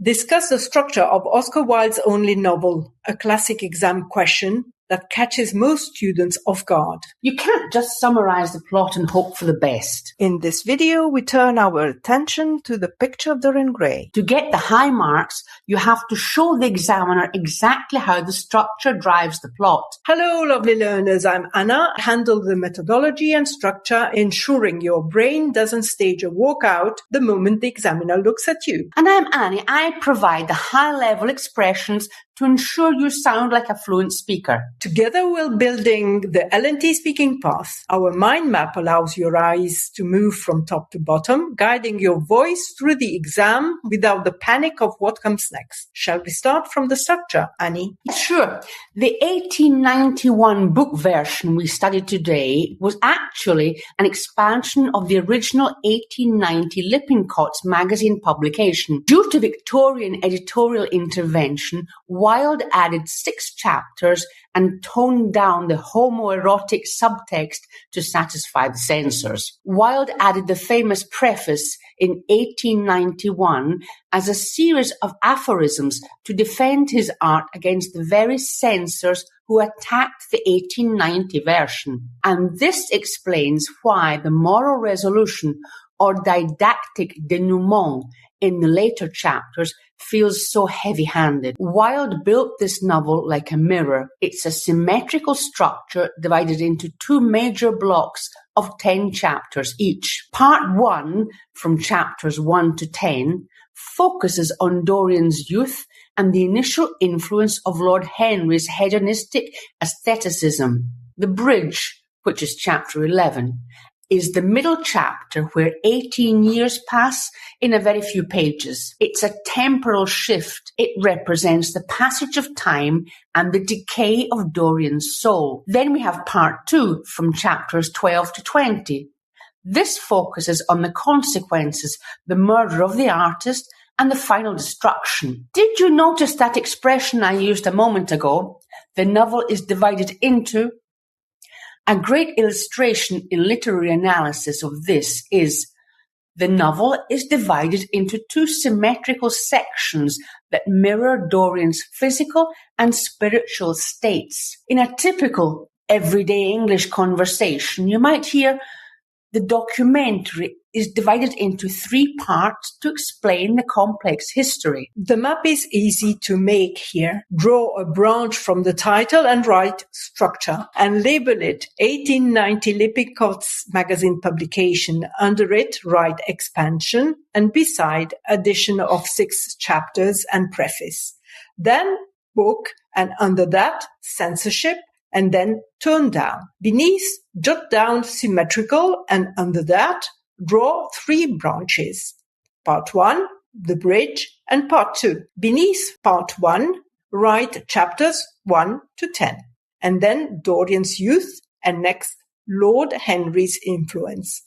discuss the structure of Oscar Wilde's only novel, a classic exam question that catches most students off guard. You can't just summarise the plot and hope for the best. In this video, we turn our attention to the Picture of Dorian Gray. To get the high marks, you have to show the examiner exactly how the structure drives the plot. Hello, lovely learners. I'm Anna. I handle the methodology and structure, ensuring your brain doesn't stage a walkout the moment the examiner looks at you. And I'm Annie. I provide the high-level expressions to ensure you sound like a fluent speaker. Together we're building the L&T speaking path. Our mind map allows your eyes to move from top to bottom, guiding your voice through the exam without the panic of what comes next. Shall we start from the structure, Annie? Sure. The 1891 book version we studied today was actually an expansion of the original 1890 Lippincott's magazine publication. Due to Victorian editorial intervention, Wilde added 6 chapters and toned down the homoerotic subtext to satisfy the censors. Wilde added the famous preface in 1891 as a series of aphorisms to defend his art against the very censors who attacked the 1890 version. And this explains why the moral resolution or didactic denouement in the later chapters feels so heavy-handed. Wilde built this novel like a mirror. It's a symmetrical structure divided into 2 major blocks of 10 chapters each. Part 1, from chapters 1 to 10, focuses on Dorian's youth and the initial influence of Lord Henry's hedonistic aestheticism. The bridge, which is chapter 11, is the middle chapter where 18 years pass in a very few pages. It's a temporal shift. It represents the passage of time and the decay of Dorian's soul. Then we have part 2 from chapters 12 to 20. This focuses on the consequences, the murder of the artist, and the final destruction. Did you notice that expression I used a moment ago? The novel is divided into. A great illustration in literary analysis of this is the novel is divided into 2 symmetrical sections that mirror Dorian's physical and spiritual states. In a typical everyday English conversation, you might hear the documentary is divided into 3 parts to explain the complex history. The map is easy to make here. Draw a branch from the title and write structure and label it 1890 Lippincott's magazine publication. Under it, write expansion and beside addition of 6 chapters and preface. Then book and under that censorship and then tone down. Beneath, jot down symmetrical and under that, draw 3 branches. Part 1, the bridge, and part 2. Beneath part 1, write chapters 1 to 10, and then Dorian's youth, and next Lord Henry's influence.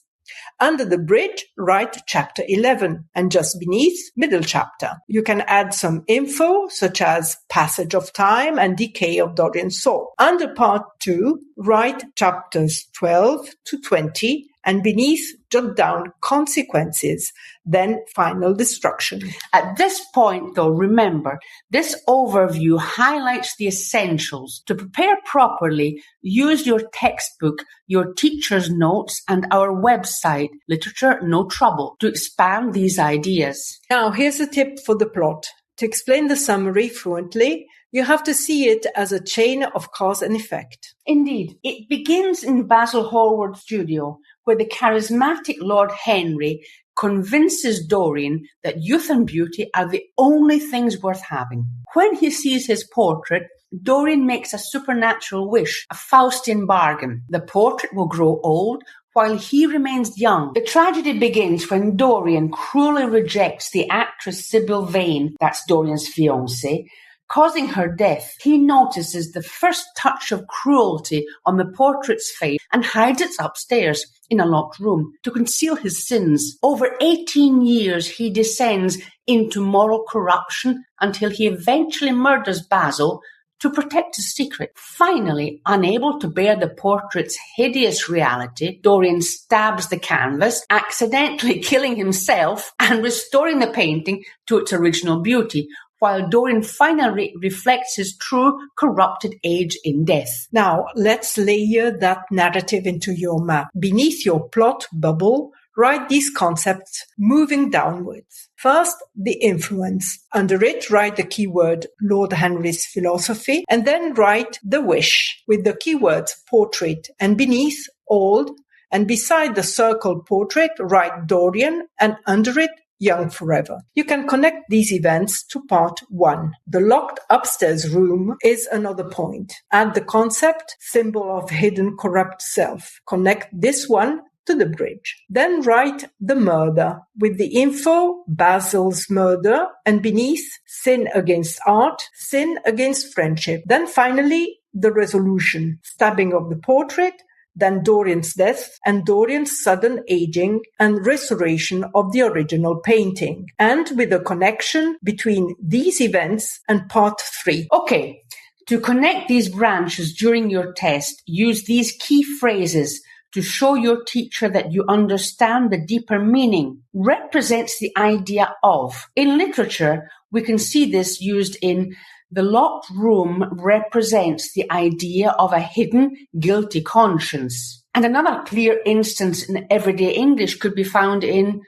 Under the bridge, write chapter 11, and just beneath, middle chapter. You can add some info, such as passage of time and decay of Dorian's soul. Under part 2, write chapters 12 to 20, and beneath, jot down consequences, then final destruction. At this point, though, remember, this overview highlights the essentials. To prepare properly, use your textbook, your teacher's notes, and our website, Literature No Trouble, to expand these ideas. Now, here's a tip for the plot. To explain the summary fluently, you have to see it as a chain of cause and effect. Indeed. It begins in Basil Hallward's studio, where the charismatic Lord Henry convinces Dorian that youth and beauty are the only things worth having. When he sees his portrait, Dorian makes a supernatural wish, a Faustian bargain. The portrait will grow old while he remains young. The tragedy begins when Dorian cruelly rejects the actress Sibyl Vane, that's Dorian's fiancée, causing her death. He notices the first touch of cruelty on the portrait's face and hides it upstairs in a locked room to conceal his sins. Over 18 years, he descends into moral corruption until he eventually murders Basil to protect his secret. Finally, unable to bear the portrait's hideous reality, Dorian stabs the canvas, accidentally killing himself and restoring the painting to its original beauty, while Dorian finally reflects his true corrupted age in death. Now, let's layer that narrative into your map. Beneath your plot bubble, write these concepts moving downwards. First, the influence. Under it, write the keyword Lord Henry's philosophy, and then write the wish with the keywords portrait, and beneath, old, and beside the circled portrait, write Dorian, and under it, young forever. You can connect these events to part 1. The locked upstairs room is another point. Add the concept, symbol of hidden corrupt self. Connect this one to the bridge. Then write the murder with the info, Basil's murder, and beneath, sin against art, sin against friendship. Then finally, the resolution, stabbing of the portrait, then Dorian's death and Dorian's sudden aging and restoration of the original painting, and with a connection between these events and part 3. Okay, to connect these branches during your test, use these key phrases to show your teacher that you understand the deeper meaning. Represents the idea of. In literature, we can see this used in the locked room represents the idea of a hidden, guilty conscience. And another clear instance in everyday English could be found in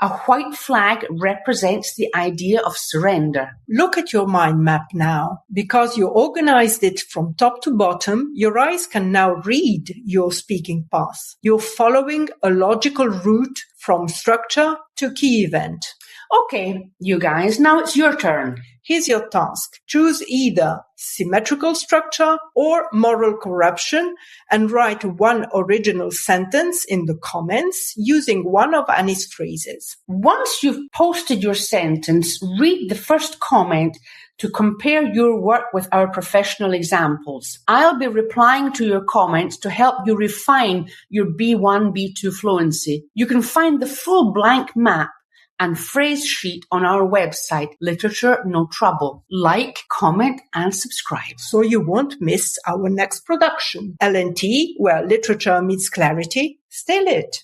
a white flag represents the idea of surrender. Look at your mind map now. Because you organized it from top to bottom, your eyes can now read your speaking path. You're following a logical route from structure to key event. Okay, you guys, now it's your turn. Here's your task. Choose either symmetrical structure or moral corruption and write one original sentence in the comments using one of Annie's phrases. Once you've posted your sentence, read the first comment to compare your work with our professional examples. I'll be replying to your comments to help you refine your B1, B2 fluency. You can find the full blank map and phrase sheet on our website, Literature No Trouble. Like, comment, and subscribe. So you won't miss our next production. LNT, where literature meets clarity. Stay lit.